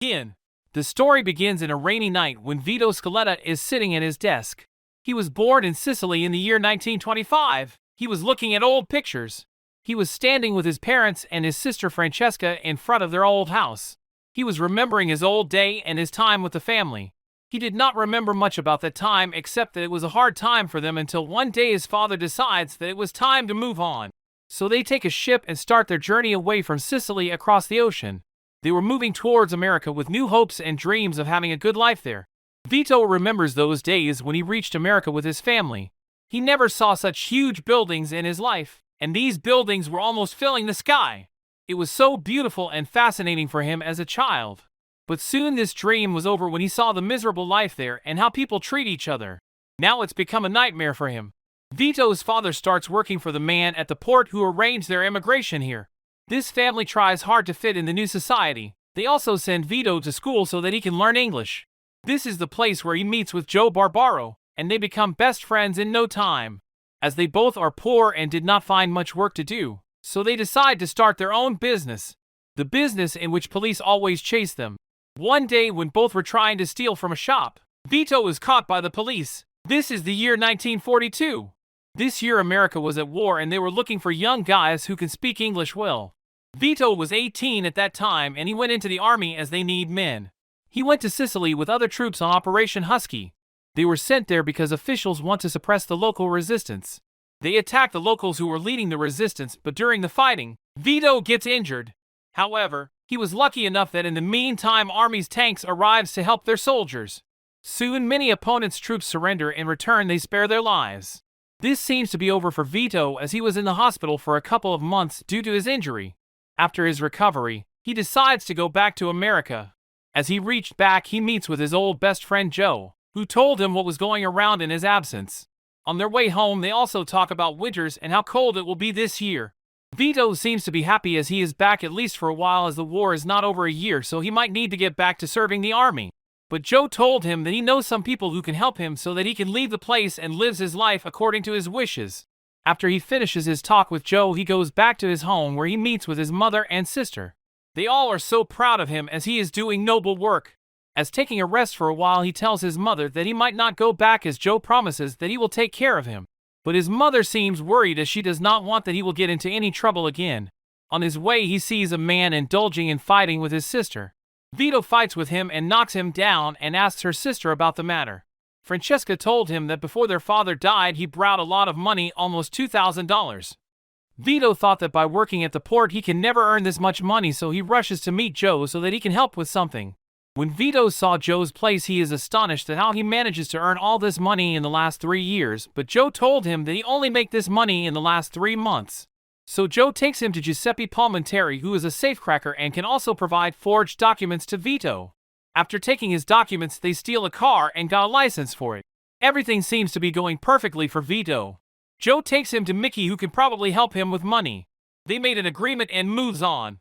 In. The story begins in a rainy night when Vito Scaletta is sitting at his desk. He was born in Sicily in the year 1925. He was looking at old pictures. He was standing with his parents and his sister Francesca in front of their old house. He was remembering his old day and his time with the family. He did not remember much about that time except that it was a hard time for them until one day his father decides that it was time to move on. So they take a ship and start their journey away from Sicily across the ocean. They were moving towards America with new hopes and dreams of having a good life there. Vito remembers those days when he reached America with his family. He never saw such huge buildings in his life, and these buildings were almost filling the sky. It was so beautiful and fascinating for him as a child. But soon this dream was over when he saw the miserable life there and how people treat each other. Now it's become a nightmare for him. Vito's father starts working for the man at the port who arranged their immigration here. This family tries hard to fit in the new society. They also send Vito to school so that he can learn English. This is the place where he meets with Joe Barbaro, and they become best friends in no time. As they both are poor and did not find much work to do, so they decide to start their own business. The business in which police always chase them. One day when both were trying to steal from a shop, Vito was caught by the police. This is the year 1942. This year America was at war and they were looking for young guys who can speak English well. Vito was 18 at that time and he went into the army as they need men. He went to Sicily with other troops on Operation Husky. They were sent there because officials want to suppress the local resistance. They attack the locals who were leading the resistance, but during the fighting, Vito gets injured. However, he was lucky enough that in the meantime Army's tanks arrives to help their soldiers. Soon many opponents' troops surrender. In return they spare their lives. This seems to be over for Vito as he was in the hospital for a couple of months due to his injury. After his recovery, he decides to go back to America. As he reached back he meets with his old best friend Joe, who told him what was going around in his absence. On their way home they also talk about winters and how cold it will be this year. Vito seems to be happy as he is back at least for a while as the war is not over a year, so he might need to get back to serving the army. But Joe told him that he knows some people who can help him so that he can leave the place and lives his life according to his wishes. After he finishes his talk with Joe he goes back to his home where he meets with his mother and sister. They all are so proud of him as he is doing noble work. As taking a rest for a while he tells his mother that he might not go back as Joe promises that he will take care of him. But his mother seems worried as she does not want that he will get into any trouble again. On his way he sees a man indulging in fighting with his sister. Vito fights with him and knocks him down and asks her sister about the matter. Francesca told him that before their father died he borrowed a lot of money, almost $2,000. Vito thought that by working at the port he can never earn this much money, so he rushes to meet Joe so that he can help with something. When Vito saw Joe's place he is astonished at how he manages to earn all this money in the last 3 years, but Joe told him that he only made this money in the last 3 months. So Joe takes him to Giuseppe Palmenteri, who is a safecracker and can also provide forged documents to Vito. After taking his documents they steal a car and got a license for it. Everything seems to be going perfectly for Vito. Joe takes him to Mickey who can probably help him with money. They made an agreement and moves on.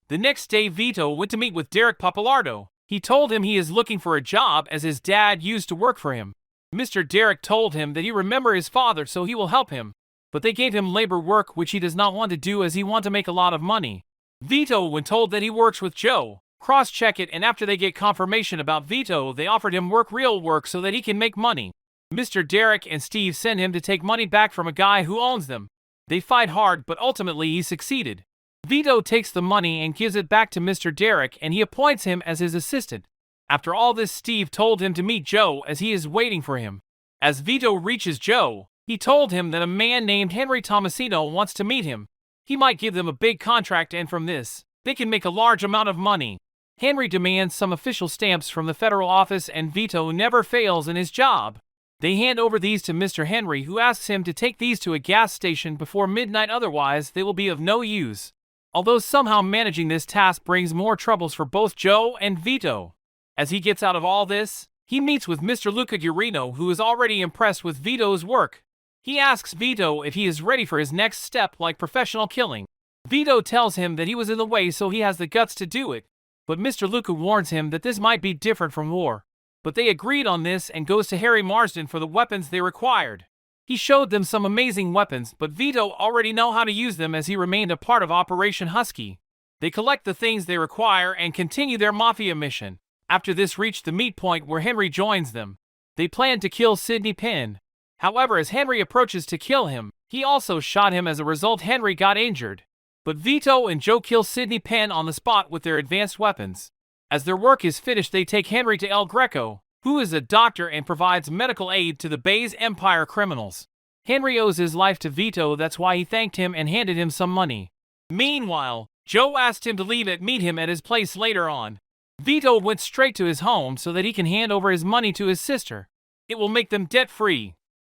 The next day Vito went to meet with Derek Papalardo. He told him he is looking for a job as his dad used to work for him. Mr. Derek told him that he remember his father so he will help him. But they gave him labor work which he does not want to do as he wants to make a lot of money. Vito, when told that he works with Joe, cross-check it, and after they get confirmation about Vito they offered him real work so that he can make money. Mr. Derek and Steve send him to take money back from a guy who owns them. They fight hard but ultimately he succeeded. Vito takes the money and gives it back to Mr. Derek and he appoints him as his assistant. After all this Steve told him to meet Joe as he is waiting for him. As Vito reaches Joe, he told him that a man named Henry Tomasino wants to meet him. He might give them a big contract and from this, they can make a large amount of money. Henry demands some official stamps from the federal office and Vito never fails in his job. They hand over these to Mr. Henry who asks him to take these to a gas station before midnight, otherwise they will be of no use. Although somehow managing this task brings more troubles for both Joe and Vito. As he gets out of all this, he meets with Mr. Luca Guarino who is already impressed with Vito's work. He asks Vito if he is ready for his next step like professional killing. Vito tells him that he was in the way so he has the guts to do it. But Mr. Luca warns him that this might be different from war. But they agreed on this and goes to Harry Marsden for the weapons they required. He showed them some amazing weapons, but Vito already know how to use them as he remained a part of Operation Husky. They collect the things they require and continue their Mafia mission. After this reached the meet point where Henry joins them. They plan to kill Sidney Penn. However, as Henry approaches to kill him, he also shot him. As a result, Henry got injured. But Vito and Joe kill Sidney Penn on the spot with their advanced weapons. As their work is finished, they take Henry to El Greco, who is a doctor and provides medical aid to the Bay's Empire criminals. Henry owes his life to Vito, that's why he thanked him and handed him some money. Meanwhile, Joe asked him to leave and meet him at his place later on. Vito went straight to his home so that he can hand over his money to his sister. It will make them debt-free.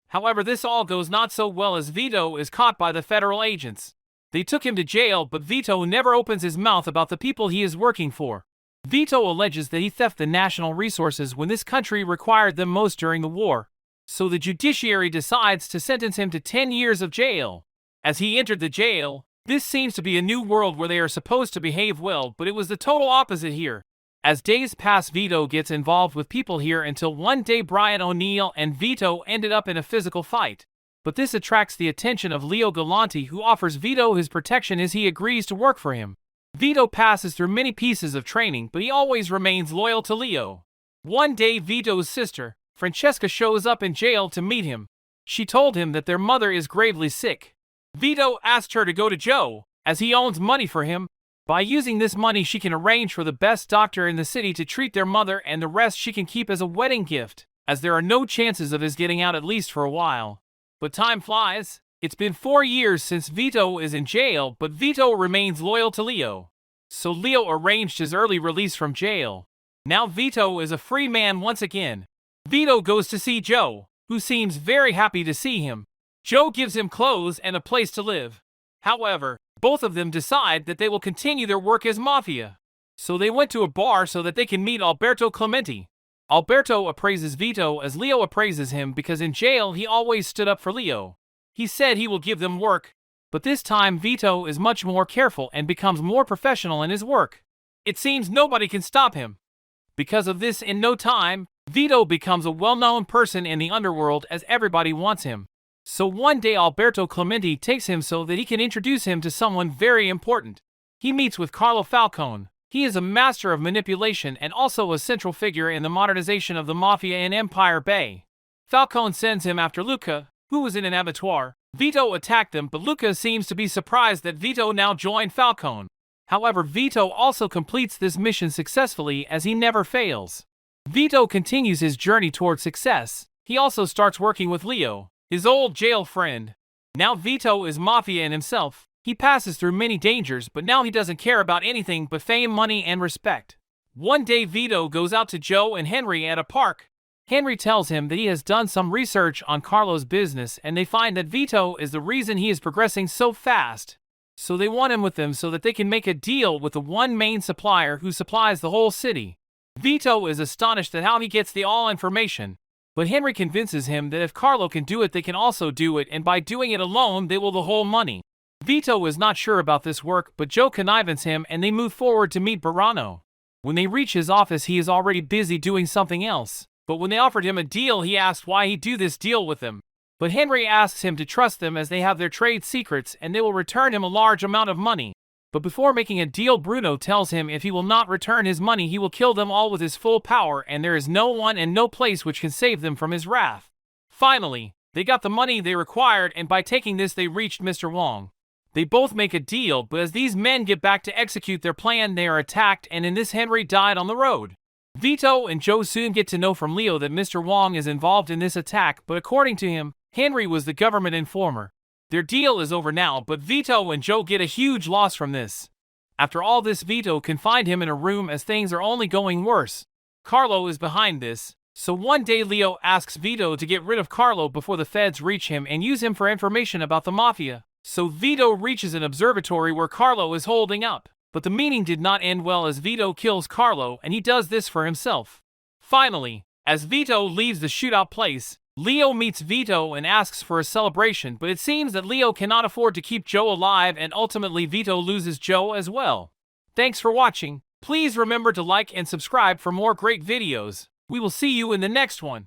However, this all goes not so well as Vito is caught by the federal agents. They took him to jail, but Vito never opens his mouth about the people he is working for. Vito alleges that he theft the national resources when this country required them most during the war. So the judiciary decides to sentence him to 10 years of jail. As he entered the jail, this seems to be a new world where they are supposed to behave well, but it was the total opposite here. As days pass, Vito gets involved with people here until one day Brian O'Neill and Vito ended up in a physical fight. But this attracts the attention of Leo Galante, who offers Vito his protection as he agrees to work for him. Vito passes through many pieces of training, but he always remains loyal to Leo. One day, Vito's sister, Francesca, shows up in jail to meet him. She told him that their mother is gravely sick. Vito asked her to go to Joe, as he owns money for him. By using this money, she can arrange for the best doctor in the city to treat their mother, and the rest she can keep as a wedding gift, as there are no chances of his getting out at least for a while. But time flies. It's been 4 years since Vito is in jail, but Vito remains loyal to Leo. So Leo arranged his early release from jail. Now Vito is a free man once again. Vito goes to see Joe, who seems very happy to see him. Joe gives him clothes and a place to live. However, both of them decide that they will continue their work as Mafia. So they went to a bar so that they can meet Alberto Clementi. Alberto appraises Vito as Leo appraises him because in jail he always stood up for Leo. He said he will give them work, but this time Vito is much more careful and becomes more professional in his work. It seems nobody can stop him. Because of this, in no time, Vito becomes a well-known person in the underworld as everybody wants him. So one day Alberto Clementi takes him so that he can introduce him to someone very important. He meets with Carlo Falcone. He is a master of manipulation and also a central figure in the modernization of the Mafia in Empire Bay. Falcone sends him after Luca, who was in an abattoir. Vito attacked them, but Luca seems to be surprised that Vito now joined Falcone. However, Vito also completes this mission successfully as he never fails. Vito continues his journey toward success. He also starts working with Leo, his old jail friend. Now Vito is Mafia in himself. He passes through many dangers, but now he doesn't care about anything but fame, money, and respect. One day Vito goes out to Joe and Henry at a park. Henry tells him that he has done some research on Carlo's business and they find that Vito is the reason he is progressing so fast. So they want him with them so that they can make a deal with the one main supplier who supplies the whole city. Vito is astonished at how he gets the all information. But Henry convinces him that if Carlo can do it, they can also do it, and by doing it alone, they will the whole money. Vito is not sure about this work, but Joe connives him and they move forward to meet Barano. When they reach his office, he is already busy doing something else. But when they offered him a deal, he asked why he do this deal with them. But Henry asks him to trust them as they have their trade secrets and they will return him a large amount of money. But before making a deal, Bruno tells him if he will not return his money, he will kill them all with his full power, and there is no one and no place which can save them from his wrath. Finally, they got the money they required, and by taking this they reached Mr. Wong. They both make a deal, but as these men get back to execute their plan, they are attacked, and in this Henry died on the road. Vito and Joe soon get to know from Leo that Mr. Wong is involved in this attack, but according to him, Henry was the government informer. Their deal is over now, but Vito and Joe get a huge loss from this. After all this, Vito confined him in a room as things are only going worse. Carlo is behind this, so one day Leo asks Vito to get rid of Carlo before the feds reach him and use him for information about the Mafia. So Vito reaches an observatory where Carlo is holding up. But the meeting did not end well as Vito kills Carlo, and he does this for himself. Finally, as Vito leaves the shootout place, Leo meets Vito and asks for a celebration, but it seems that Leo cannot afford to keep Joe alive, and ultimately Vito loses Joe as well. Thanks for watching. Please remember to like and subscribe for more great videos. We will see you in the next one.